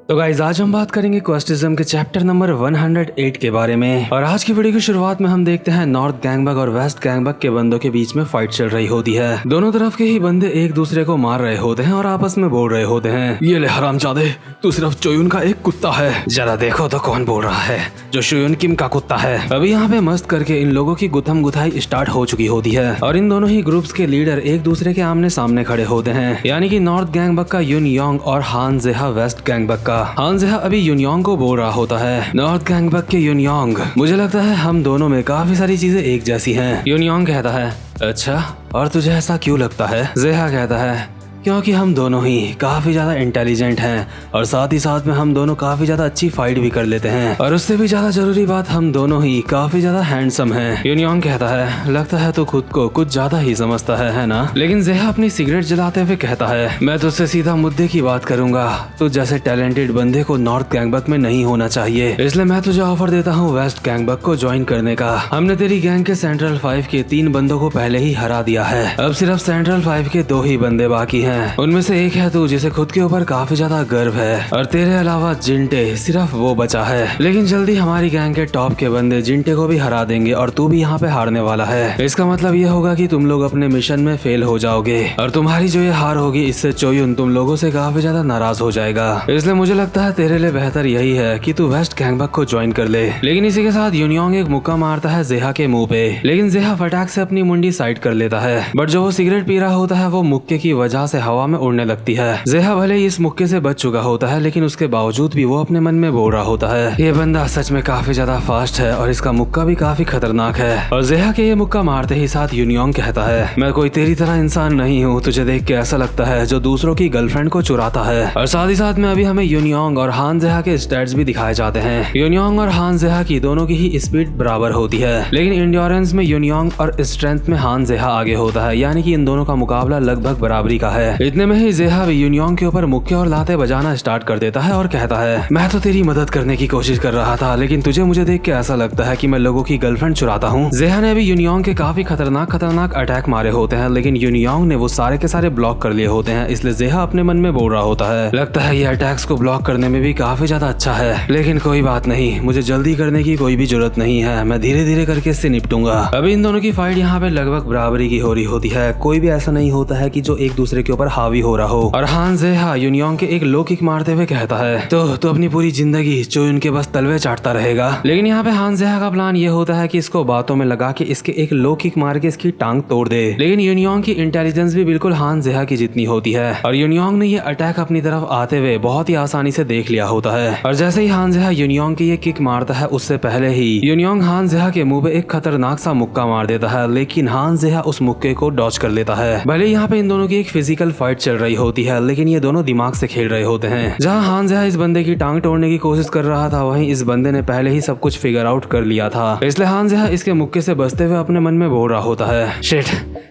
तो गाइज आज हम बात करेंगे क्वेस्टिज्म के चैप्टर नंबर 108 के बारे में। और आज की वीडियो की शुरुआत में हम देखते हैं नॉर्थ गैंगबक और वेस्ट गैंगबक के बंदों के बीच में फाइट चल रही होती है। दोनों तरफ के ही बंदे एक दूसरे को मार रहे होते हैं और आपस में बोल रहे होते हैं, ये ले हरामजादे, तू सिर्फ चोयुन का एक कुत्ता है, जरा देखो तो कौन बोल रहा है, जो शोयुन किम का कुत्ता है। अभी यहाँ पे मस्त करके इन लोगों की गुथम गुथाई स्टार्ट हो चुकी होती है और इन दोनों ही ग्रुप्स के लीडर एक दूसरे के आमने सामने खड़े होते हैं, यानी कि नॉर्थ गैंगबक का युन योंग और हान जेहा वेस्ट गैंगबक का। हान जेहा अभी युन योंग को बोल रहा होता है, नॉर्थ गैंगबक के युन योंग, मुझे लगता है हम दोनों में काफी सारी चीजें एक जैसी हैं। युन योंग कहता है, अच्छा, और तुझे ऐसा क्यों लगता है? जेहा कहता है, क्योंकि हम दोनों ही काफी ज्यादा इंटेलिजेंट हैं और साथ ही साथ में हम दोनों काफी ज्यादा अच्छी फाइट भी कर लेते हैं, और उससे भी ज्यादा जरूरी बात, हम दोनों ही काफी ज्यादा हैंडसम हैं। युन योंग कहता है, लगता है तू खुद को कुछ ज्यादा ही समझता है ना? लेकिन जेहा अपनी सिगरेट जलाते हुए कहता है, मैं तुझसे सीधा मुद्दे की बात करूंगा, तू जैसे टैलेंटेड बंदे को नॉर्थ गैंगबक में नहीं होना चाहिए, इसलिए मैं तुझे ऑफर देता हूँ वेस्ट गैंगबक को ज्वाइन करने का। हमने तेरी गैंग के सेंट्रल 5 के 3 बंदों को पहले ही हरा दिया है, अब सिर्फ सेंट्रल 5 के 2 ही बंदे बाकी हैं। उनमें से एक है तू, जिसे खुद के ऊपर काफी ज्यादा गर्व है, और तेरे अलावा जिंटे सिर्फ वो बचा है। लेकिन जल्दी हमारी गैंग के टॉप के बंदे जिंटे को भी हरा देंगे और तू भी यहाँ पे हारने वाला है। इसका मतलब ये होगा कि तुम लोग अपने मिशन में फेल हो जाओगे, और तुम्हारी जो ये हार होगी इससे चोयुन तुम लोगों से काफी ज्यादा नाराज हो जाएगा। इसलिए मुझे लगता है तेरे लिए बेहतर यही है कि तू वेस्ट गैंगबक को ज्वाइन कर ले। लेकिन इसी के साथ युन योंग एक मुक्का मारता है जेहा के मुंह पे, लेकिन जेहा फटाक से अपनी मुंडी साइड कर लेता है, बट जो वो सिगरेट पी रहा होता है वो मुक्के की वजह से हवा में उड़ने लगती है। जेहा भले ही इस मुक्के से बच चुका होता है, लेकिन उसके बावजूद भी वो अपने मन में बोल रहा होता है, ये बंदा सच में काफी ज्यादा फास्ट है और इसका मुक्का भी काफी खतरनाक है। और जेहा के ये मुक्का मारते ही साथ युन योंग कहता है, मैं कोई तेरी तरह इंसान नहीं हूँ, तुझे देख के ऐसा लगता है जो दूसरों की गर्लफ्रेंड को चुराता है। और साथ ही साथ में अभी हमें युन योंग और हान जेहा के स्टैट्स भी दिखाए जाते हैं। युन योंग और हान जेहा की दोनों की ही स्पीड बराबर होती है, लेकिन इंड्योरेंस में युन योंग और स्ट्रेंथ में हान जेहा आगे होता है, यानी कि इन दोनों का मुकाबला लगभग बराबरी का है। इतने में ही जेहा भी युन योंग के ऊपर मुक्के और लाते बजाना स्टार्ट कर देता है और कहता है, मैं तो तेरी मदद करने की कोशिश कर रहा था, लेकिन तुझे मुझे देख के ऐसा लगता है कि मैं लोगों की गर्लफ्रेंड चुराता हूँ। जेहा ने अभी युन योंग के काफी खतरनाक अटैक मारे होते हैं, लेकिन युन योंग ने वो सारे के सारे ब्लॉक कर लिए होते हैं, इसलिए जेहा अपने मन में बोल रहा होता है, लगता है ये अटैक्स को ब्लॉक करने में भी काफी ज्यादा अच्छा है, लेकिन कोई बात नहीं, मुझे जल्दी करने की कोई भी जरूरत नहीं है, मैं धीरे धीरे करके इससे निपटूंगा। अभी इन दोनों की फाइट यहाँ पे लगभग बराबरी की हो रही होती है, कोई भी ऐसा नहीं होता है कि जो एक दूसरे के ऊपर हावी हो रहा हो। और हान जेहा युन योंग के एक लो किक मारते हुए कहता है, तो अपनी पूरी जिंदगी चोयुन के बस तलवे चाटता रहेगा। लेकिन यहाँ पे हान जेहा का प्लान ये होता है कि इसको बातों में लगा के इसके एक लो किक मार के इसकी टांग तोड़ दे। लेकिन युन योंग की इंटेलिजेंस भी बिल्कुल हान जेहा की जितनी होती है, और युन योंग ने ये अटैक अपनी तरफ आते हुए बहुत ही आसानी से देख लिया होता है। और जैसे ही हान जेहा युन योंग की ये किक मारता है, उससे पहले ही युन योंग हान जेहा के मुंह पे एक खतरनाक सा मुक्का मार देता है, लेकिन हान जेहा उस मुक्के को डॉच कर लेता है। भले यहाँ पे इन दोनों की एक फिजिकल फाइट चल रही होती है, लेकिन ये दोनों दिमाग से खेल रहे होते हैं। जहाँ हान जेहा इस बंदे की टांग तोड़ने की कोशिश कर रहा था, वहीं इस बंदे ने पहले ही सब कुछ फिगर आउट कर लिया था, इसलिए हान जेहा इसके मुक्के से बचते हुए अपने मन में बोल रहा होता है, शिट,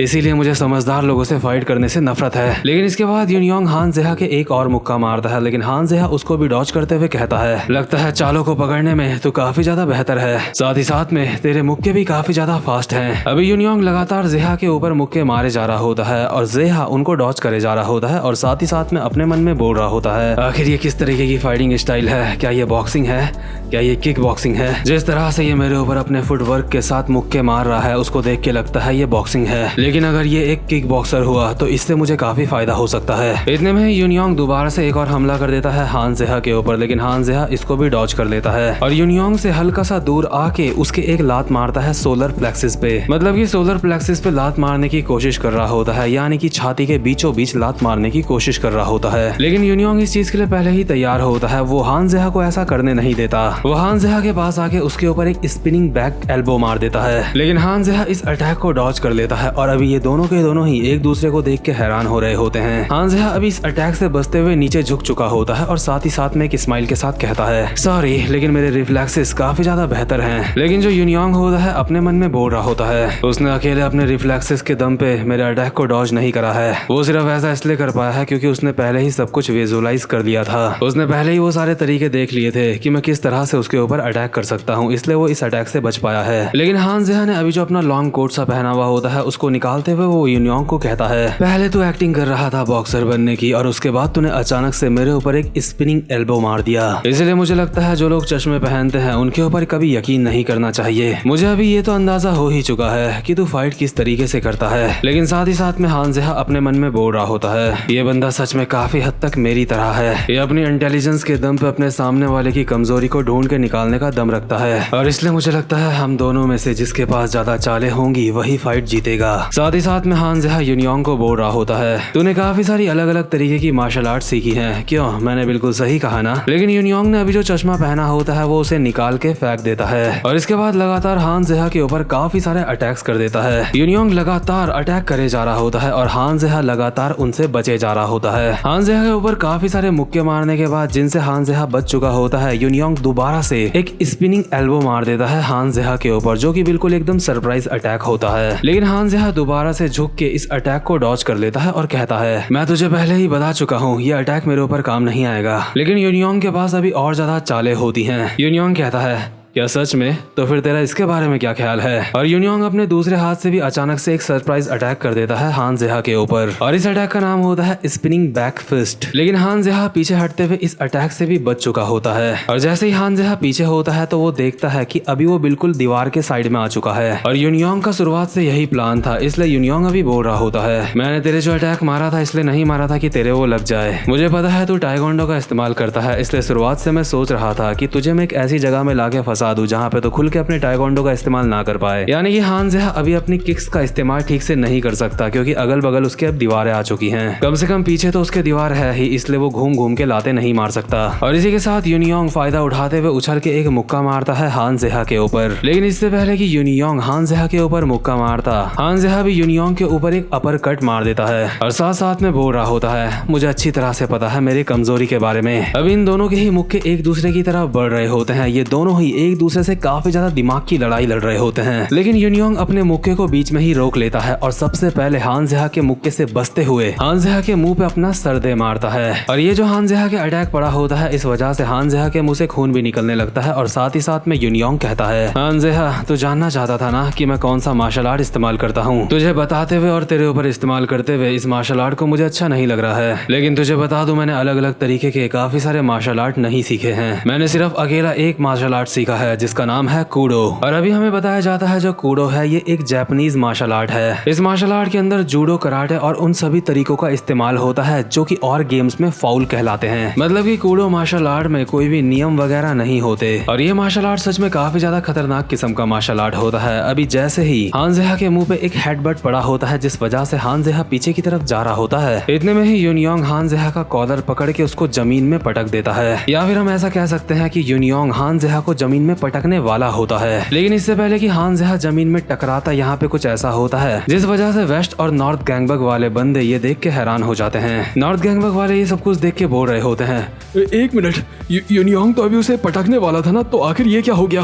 इसीलिए मुझे समझदार लोगों से फाइट करने से नफरत है। लेकिन इसके बाद युन योंग हान जेहा के एक और मुक्का मारता है, लेकिन हान जेहा उसको भी डॉच करते हुए कहता है, लगता है चालों को पकड़ने में तो काफी ज्यादा बेहतर है, साथ ही साथ में तेरे मुक्के भी काफी ज्यादा फास्ट हैं। अभी युन योंग लगातार जेहा के ऊपर मुक्के मारे जा रहा होता है और जेहा उनको डॉच करे जा रहा होता है, और साथ ही साथ में अपने मन में बोल रहा होता है, आखिर ये किस तरीके की फाइटिंग स्टाइल है? क्या ये बॉक्सिंग है? क्या ये किक बॉक्सिंग है? जिस तरह से ये मेरे ऊपर अपने फुटवर्क के साथ मुक्के मार रहा है, उसको देख के लगता है ये बॉक्सिंग है, लेकिन अगर ये एक किक बॉक्सर हुआ तो इससे मुझे काफी फायदा हो सकता है। इतने में युन योंग दोबारा से एक और हमला कर देता है हान जेहा के ऊपर, लेकिन हान जेहा इसको भी डॉच कर लेता है, और युन योंग से हल्का सा दूर आके उसके एक लात मारता है सोलर प्लेक्सिस पे। मतलब कि सोलर प्लेक्सिस पे लात मारने की कोशिश कर रहा होता है, यानी कि छाती के बीचों बीच लात मारने की कोशिश कर रहा होता है। लेकिन युन योंग इस चीज के लिए पहले ही तैयार होता है, वो हान जेहा को ऐसा करने नहीं देता। वो हान जेहा के पास आके उसके ऊपर एक स्पिनिंग बैक एल्बो मार देता है, लेकिन हान जेहा इस अटैक को डॉच कर लेता है, और अभी ये दोनों के दोनों ही एक दूसरे को देख के हैरान हो रहे होते हैं। हान जेहा अभी इस अटैक से बचते हुए नीचे झुक चुका होता है, और साथ ही साथ में एक स्माइल के साथ कहता है, सॉरी, लेकिन मेरे रिफ्लेक्सेस काफी ज्यादा बेहतर हैं। लेकिन जो युन योंग होता है अपने मन में बोल रहा होता है, उसने अकेले अपने रिफ्लेक्सेस के दम पे मेरे अटैक को डॉज नहीं करा है, वो सिर्फ सिर्फ ऐसा इसलिए कर पाया है क्योंकि उसने पहले ही सब कुछ विजुअलाइज कर लिया था। उसने पहले ही वो सारे तरीके देख लिए थे कि मैं किस तरह से उसके ऊपर अटैक कर सकता हूँ, इसलिए वो इस अटैक से बच पाया है। लेकिन हान जेहा ने अभी जो अपना लॉन्ग कोट सा पहना हुआ होता है उसको निकालते हुए वो यूनियोंग को कहता है, पहले तू एक्टिंग कर रहा था बॉक्सर बनने की और उसके बाद तूने अचानक से मेरे ऊपर एक स्पिनिंग एल्बो मार दिया। इसलिए मुझे लगता है जो लोग चश्मे पहनते हैं उनके ऊपर कभी यकीन नहीं करना चाहिए। मुझे अभी ये तो अंदाजा हो ही चुका है कि तू फाइट किस तरीके से करता है। लेकिन साथ ही साथ में हान जेहा अपने मन में बोल रहा होता है, ये बंदा सच में काफी हद तक मेरी तरह है। ये अपनी इंटेलिजेंस के दम पे अपने सामने वाले की कमजोरी को ढूंढ के निकालने का दम रखता है और इसलिए मुझे लगता है हम दोनों में से जिसके पास ज्यादा चालें होंगी वही फाइट जीतेगा। साथ ही साथ में हान जेहा यूनियोंग को बोल रहा होता है, तूने काफी सारी अलग अलग तरीके की मार्शल आर्ट सीखी है, क्यों? मैंने बिल्कुल सही कहा ना? लेकिन यूनियोंग ने अभी जो चश्मा पहना होता है वो उसे निकाल के फेंक देता है और इसके बाद लगातार हान जेहा के ऊपर काफी सारे अटैक्स कर देता है। यूनियोंग लगातार अटैक करे जा रहा होता है और हान जेहा लगातार उनसे बचे जा रहा होता है। हान जेहा के ऊपर काफी सारे मुक्के मारने के बाद जिनसे हान जेहा बच चुका होता है, यूनियोंग दोबारा से एक स्पिनिंग एल्बो मार देता है हान जेहा के ऊपर, जो कि बिल्कुल एकदम सरप्राइज अटैक होता है। लेकिन हान जेहा दोबारा से झुक के इस अटैक को डॉज कर लेता है और कहता है, मैं तुझे पहले ही बता चुका हूँ ये अटैक मेरे ऊपर काम नहीं आएगा। लेकिन यूनियोंग के पास अभी और ज्यादा चालें होती हैं। यूनियोंग कहता है, क्या सच में? तो फिर तेरा इसके बारे में क्या ख्याल है? और यूनियोंग अपने दूसरे हाथ से भी अचानक से एक सरप्राइज अटैक कर देता है हान जेहा के ऊपर और इस अटैक का नाम होता है स्पिनिंग बैक फिस्ट। लेकिन हान जेहा पीछे हटते हुए इस अटैक से भी बच चुका होता है और जैसे ही हान जेहा पीछे होता है तो वो देखता है कि अभी वो बिल्कुल दीवार के साइड में आ चुका है और यूनियोंग का शुरुआत से यही प्लान था, इसलिए यूनियोंग अभी बोल रहा होता है, मैंने तेरे जो अटैक मारा था इसलिए नहीं मारा था कि तेरे वो लग जाए। मुझे पता है तू टाइकोंडो का इस्तेमाल करता है, इसलिए शुरुआत से मैं सोच रहा था कि तुझे मैं एक ऐसी जगह में लाके फंसा दूं जहाँ पे तो खुल के अपने टाइकोंडो का इस्तेमाल ना कर पाए। यानी कि हान जेहा अभी अपनी किक्स का इस्तेमाल ठीक से नहीं कर सकता क्योंकि अगल बगल उसके अब दीवारें आ चुकी हैं। कम से कम पीछे तो उसके दीवार है ही, इसलिए वो घूम घूम के लाते नहीं मार सकता। और इसी के साथ यूनियोंग फायदा उठाते हुए उछल के एक मुक्का मारता है हान जेहा के ऊपर। लेकिन इससे पहले कि यूनियोंग हान जेहा के ऊपर मुक्का मारता, हान जेहा भी यूनियोंग के ऊपर एक अपर कट मार देता है और साथ साथ में बोल रहा होता है, मुझे अच्छी तरह से पता है मेरी कमजोरी के बारे में। अब इन दोनों के ही मुक्के एक दूसरे की तरफ बढ़ रहे होते हैं। ये दोनों ही एक दूसरे से काफी ज्यादा दिमाग की लड़ाई लड़ रहे होते हैं। लेकिन यूनियोंग अपने मुक्के को बीच में ही रोक लेता है और सबसे पहले हान जेहा के मुक्के से बचते हुए हान जेहा के मुंह पे अपना सर दे मारता है और ये जो हान जेहा के अटैक पड़ा होता है इस वजह से हान जेहा के मुंह से खून भी निकलने लगता है और साथ ही साथ में यूनियोंग कहता है, हान जेहा तू जानना चाहता था ना कि मैं कौन सा मार्शल आर्ट इस्तेमाल करता हूँ। तुझे बताते हुए और तेरे ऊपर इस्तेमाल करते हुए इस मार्शल आर्ट को मुझे अच्छा नहीं लग रहा है, लेकिन तुझे बता दूं मैंने अलग अलग तरीके के काफी सारे मार्शल आर्ट नहीं सीखे हैं। मैंने सिर्फ अकेला एक मार्शल आर्ट सीखा है जिसका नाम है कूडो। और अभी हमें बताया जाता है जो कूडो है ये एक जापानीज मार्शल आर्ट है। इस मार्शल आर्ट के अंदर जूडो, कराटे और उन सभी तरीकों का इस्तेमाल होता है जो कि और गेम्स में फाउल कहलाते हैं। मतलब कि कूडो मार्शल आर्ट में कोई भी नियम वगैरह नहीं होते और ये मार्शल आर्ट सच में काफी ज्यादा खतरनाक किस्म का मार्शल आर्ट होता है। अभी जैसे ही हान जेहा के मुंह पे एक हेडबट पड़ा होता है जिस वजह से हान जेहा पीछे की तरफ जा रहा होता है, इतने में ही यूनियोंग हान जेहा का कॉलर पकड़ के उसको जमीन में पटक देता है। या फिर हम ऐसा कह सकते हैं कि यूनियोंग हान जेहा को जमीन में पटकने वाला होता है। लेकिन इससे पहले कि हान जेहा जमीन में टकराता यहाँ पे कुछ ऐसा होता है जिस वजह से वेस्ट और नॉर्थ गैंगबक वाले बंदे ये देख के हैरान हो जाते हैं। नॉर्थ गैंगबक वाले ये सब कुछ देख के बोल रहे होते हैं, एक मिनट, यूनियोंग तो अभी उसे पटकने वाला था ना, तो आखिर ये क्या हो गया?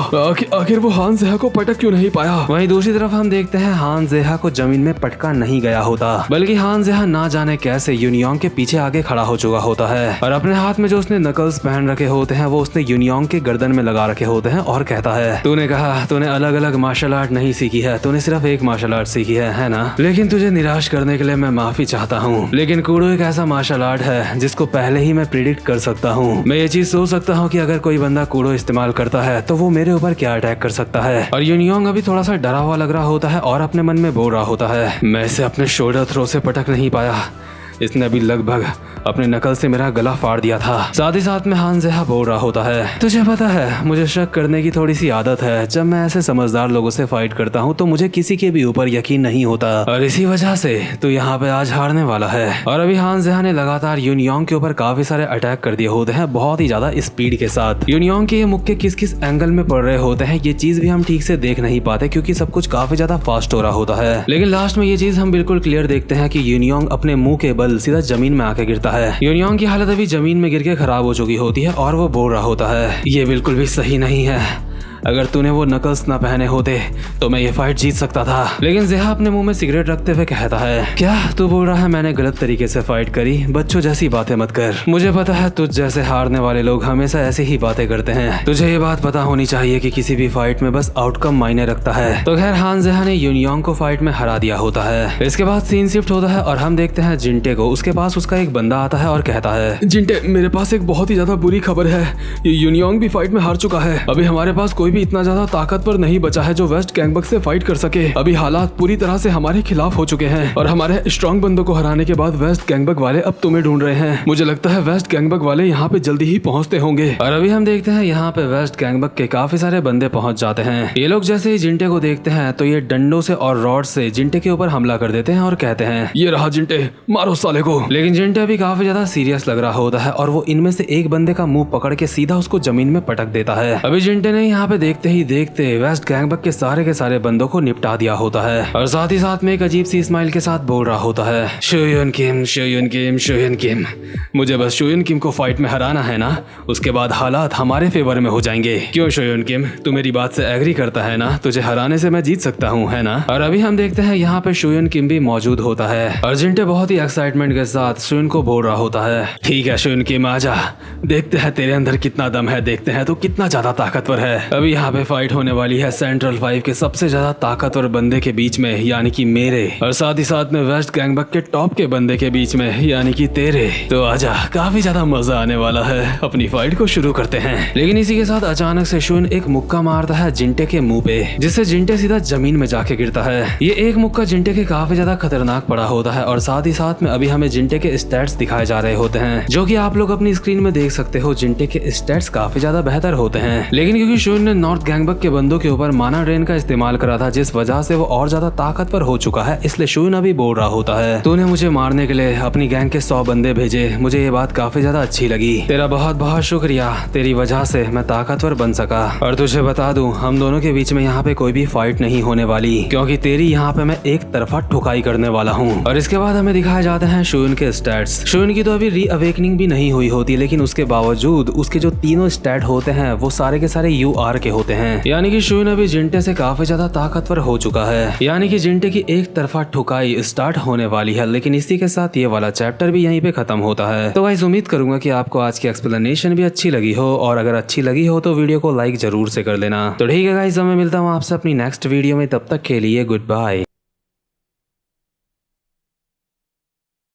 आखिर वो हान जेहा को पटक क्यों नहीं पाया? वहीं दूसरी तरफ हम देखते हैं हान जेहा को जमीन में पटका नहीं गया होता, बल्कि हान जेहा ना जाने कैसे यूनियोंग के पीछे आगे खड़ा हो चुका होता है और अपने हाथ में जो उसने नकल्स पहन रखे होते हैं वो उसने यूनियोंग के गर्दन में लगा रखे होते हैं और कहता है, तूने कहा तूने अलग अलग मार्शल आर्ट नहीं सीखी है, तूने सिर्फ एक मार्शल आर्ट सीखी है ना? लेकिन तुझे निराश करने के लिए मैं माफी चाहता हूँ, लेकिन कूडो एक ऐसा मार्शल आर्ट है जिसको पहले ही मैं प्रिडिक्ट कर सकता हूँ। मैं ये चीज सोच सकता हूँ कि अगर कोई बंदा कूडो इस्तेमाल करता है तो वो मेरे ऊपर क्या अटैक कर सकता है। और यूनियोंग अभी थोड़ा सा डरा हुआ लग रहा होता है और अपने मन में बोल रहा होता है, मैं इसे अपने शोल्डर थ्रो से पटक नहीं पाया, इसने अभी लगभग अपने नकल से मेरा गला फाड़ दिया था। साथ ही साथ में हान जेहा बोल रहा होता है, तुझे पता है मुझे शक करने की थोड़ी सी आदत है। जब मैं ऐसे समझदार लोगों से फाइट करता हूँ तो मुझे किसी के भी ऊपर यकीन नहीं होता और इसी वजह से तू यहाँ पे आज हारने वाला है। और अभी हान जेहा ने लगातार यूनियोंग के ऊपर काफी सारे अटैक कर दिए होते हैं बहुत ही ज्यादा स्पीड के साथ। यूनियोंग के ये मुक्के किस किस एंगल में पड़ रहे होते हैं ये चीज भी हम ठीक से देख नहीं पाते क्योंकि सब कुछ काफी ज्यादा फास्ट हो रहा होता है। लेकिन लास्ट में ये चीज हम बिल्कुल क्लियर देखते हैं कि यूनियोंग अपने मुंह के बल सीधा जमीन में आके गिरता है। यूनियोंग की हालत अभी जमीन में गिर के खराब हो चुकी होती है और वो बोल रहा होता है, ये बिल्कुल भी सही नहीं है, अगर तूने वो नकल्स ना पहने होते तो मैं ये फाइट जीत सकता था। लेकिन जेहा अपने मुंह में सिगरेट रखते हुए कहता है, क्या तू बोल रहा है मैंने गलत तरीके से फाइट करी? बच्चों जैसी बातें मत कर। मुझे पता है तुझ जैसे हारने वाले लोग हमेशा ऐसे ही बातें करते हैं। तुझे ये बात पता होनी चाहिए कि किसी भी फाइट में बस आउटकम मायने रखता है। तो खैर हान जेहा ने यूनियोंग को फाइट में हरा दिया होता है। इसके बाद सीन शिफ्ट होता है और हम देखते हैं जिंटे को। उसके पास उसका एक बंदा आता है और कहता है, जिंटे मेरे पास एक बहुत ही ज्यादा बुरी खबर है। यूनियोंग भी फाइट में हार चुका है। अभी हमारे पास कोई भी इतना ज्यादा ताकतवर नहीं बचा है जो वेस्ट गैंगबक से फाइट कर सके। अभी हालात पूरी तरह से हमारे खिलाफ हो चुके हैं और हमारे स्ट्रॉन्ग बंदों को हराने के बाद वेस्ट गैंगबक वाले अब तुम्हें ढूंढ रहे हैं। मुझे लगता है वेस्ट गैंगबक वाले यहाँ पे जल्दी ही पहुँचते होंगे। और अभी हम देखते हैं यहाँ पे वेस्ट गैंगबक के काफी सारे बंदे पहुंच जाते हैं। ये लोग जैसे ही जिंटे को देखते हैं तो ये डंडों से और रॉड से जिंटे के ऊपर हमला कर देते हैं और कहते हैं, ये रहा जिंटे, मारो साले को। लेकिन जिंटे अभी काफी ज्यादा सीरियस लग रहा होता है और वो इनमें से एक बंदे का मुंह पकड़ के सीधा उसको जमीन में पटक देता है। अभी जिंटे ने यहाँ पे देखते ही देखते वेस्ट गैंगबक के सारे बंदों को निपटा दिया होता है और साथ ही साथ में एक अजीब सी स्माइल के साथ बोल रहा होता है, शोयुन किम, शोयुन किम, शोयुन किम। मुझे बस शोयुन किम को फाइट में हराना है ना, उसके बाद हालात हमारे फेवर में हो जाएंगे। क्यों शोयुन किम, तू मेरी बात से एग्री करता है ना? तुझे हराने से मैं जीत सकता हूँ, है ना? और अभी हम देखते हैं यहाँ पे शोयुन किम भी मौजूद होता है और जिंटे बहुत ही एक्साइटमेंट के साथ शोयुन को बोल रहा होता है, ठीक है शोयुन किम आजा, देखते हैं तेरे अंदर कितना दम है, देखते हैं तो कितना ज्यादा ताकतवर है। अभी यहाँ पे फाइट होने वाली है सेंट्रल 5 के सबसे ज्यादा ताकतवर बंदे के बीच में, यानी कि मेरे, और साथ ही साथ में वेस्ट गैंगबक के टॉप के बंदे के बीच में, यानी कि तेरे। तो आजा, काफी ज्यादा मजा आने वाला है, अपनी फाइट को शुरू करते हैं। लेकिन इसी के साथ अचानक से शोयुन एक मुक्का मारता है जिंटे के मुंह पे, जिससे जिंटे सीधा जमीन में जाके गिरता है। ये एक मुक्का जिंटे के काफी ज्यादा खतरनाक पड़ा होता है और साथ ही साथ में अभी हमें जिंटे के स्टैट्स दिखाए जा रहे होते हैं, जो कि आप लोग अपनी स्क्रीन में देख सकते हो। जिंटे के स्टैट्स काफी ज्यादा बेहतर होते हैं, लेकिन क्योंकि शोयुन ने नॉर्थ गैंगबक के बंदों के ऊपर माना ड्रेन का इस्तेमाल करा था, जिस वजह से वो और ज्यादा ताकतवर हो चुका है, इसलिए शोयुन अभी बोल रहा होता है, तूने मुझे मारने के लिए अपनी गैंग के 100 बंदे भेजे, मुझे ये बात काफी ज्यादा अच्छी लगी, तेरा बहुत बहुत शुक्रिया, तेरी वजह से मैं ताकतवर बन सका। और तुझे बता दूं, हम दोनों के बीच में यहाँ पे कोई भी फाइट नहीं होने वाली, क्योंकि तेरी यहाँ पे मैं एक तरफा ठुकाई करने वाला हूँ। और इसके बाद हमें दिखाए जाते हैं शोयुन के स्टैट्स। शोयुन की तो अभी रीअवेकनिंग भी नहीं हुई होती, लेकिन उसके बावजूद उसके जो तीनों स्टैट होते हैं वो सारे के सारे UR के होते हैं, यानी कि शोयुन अभी जिंटे से काफी ज्यादा ताकतवर हो चुका है, यानी कि जिंटे की एक तरफा ठुकाई स्टार्ट होने वाली है। लेकिन इसी के साथ ये वाला चैप्टर भी यहीं पे खत्म होता है। तो गाइस उम्मीद करूंगा कि आपको आज की एक्सप्लेनेशन भी अच्छी लगी हो, और अगर अच्छी लगी हो तो वीडियो को लाइक जरूर से कर देना। तो ठीक है गाइस, मैं मिलता हूँ आपसे अपनी नेक्स्ट वीडियो में, तब तक के लिए गुड बाय।